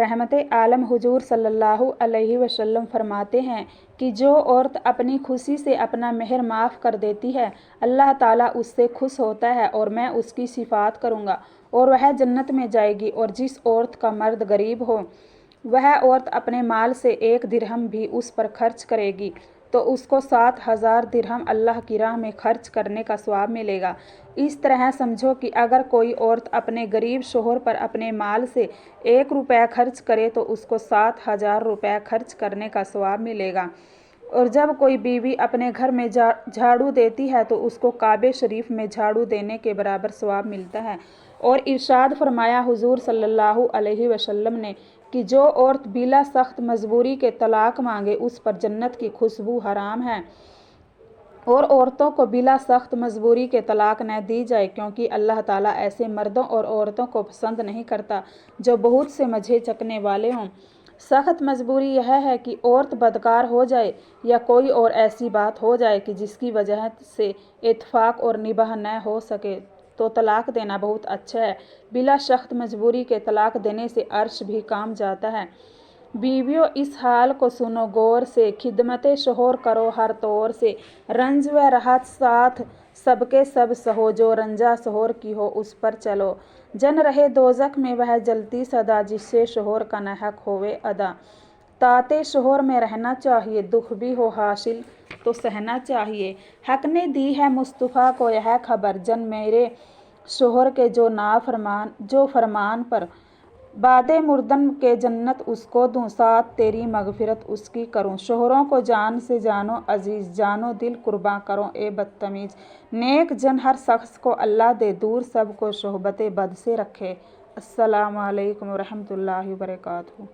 रहमत आलम हुजूर सल्लल्लाहु अलैहि वसल्लम फरमाते हैं कि जो औरत अपनी खुशी से अपना मेहर माफ़ कर देती है, अल्लाह ताला उससे खुश होता है और मैं उसकी सिफात करूँगा और वह जन्नत में जाएगी। और जिस औरत का मर्द गरीब हो, वह औरत अपने माल से 1 दिरहम भी उस पर खर्च करेगी तो उसको 7,000 दिरहम अल्लाह की राह में खर्च करने का सवाब मिलेगा। इस तरह समझो कि अगर कोई औरत अपने गरीब शोहर पर अपने माल से 1 रुपया खर्च करे तो उसको 7,000 रुपया खर्च करने का सवाब मिलेगा। और जब कोई बीवी अपने घर में झाड़ू देती है तो उसको काबे शरीफ में झाड़ू देने के बराबर सवाब मिलता है। और इरशाद फरमाया हुजूर सल्लल्लाहु अलैहि वसल्लम ने कि जो औरत बिला सख्त मजबूरी के तलाक मांगे उस पर जन्नत की खुशबू हराम है। और औरतों को बिला सख्त मजबूरी के तलाक न दी जाए, क्योंकि अल्लाह ताला ऐसे मर्दों और औरतों को पसंद नहीं करता जो बहुत से मज़े चखने वाले हों। सख्त मजबूरी यह है कि औरत बदकार हो जाए या कोई और ऐसी बात हो जाए कि जिसकी वजह से इत्फाक और निबाह न हो सके तो तलाक देना बहुत अच्छा है। बिला सख्त मजबूरी के तलाक देने से अर्श भी काम जाता है। बीवियों, इस हाल को सुनो गौर से, खिदमत शोहर करो हर तौर से, रंज व राहत साथ सबके सब सहो, जो रंजा शोहर की हो उस पर चलो, जन रहे दोजख में वह जलती सदा, जिससे शोहर का न हक होवे अदा। ताते शोहर में रहना चाहिए, दुख भी हो हासिल तो सहना चाहिए। हक ने दी है मुस्तफ़ा को यह खबर, जन मेरे शोहर के जो फरमान पर बादे मुर्दन के जन्नत उसको दूँ, साथ तेरी मगफिरत उसकी करूँ। शोहरों को जान से जानो अजीज़, जानो दिल कुर्बां करो ए बदतमीज़। नेक जन हर शख्स को अल्लाह दे, दूर सब को सोहबत बद से रखे। अस्सलामु अलैकुम व रहमतुल्लाहि व बरकातुहू।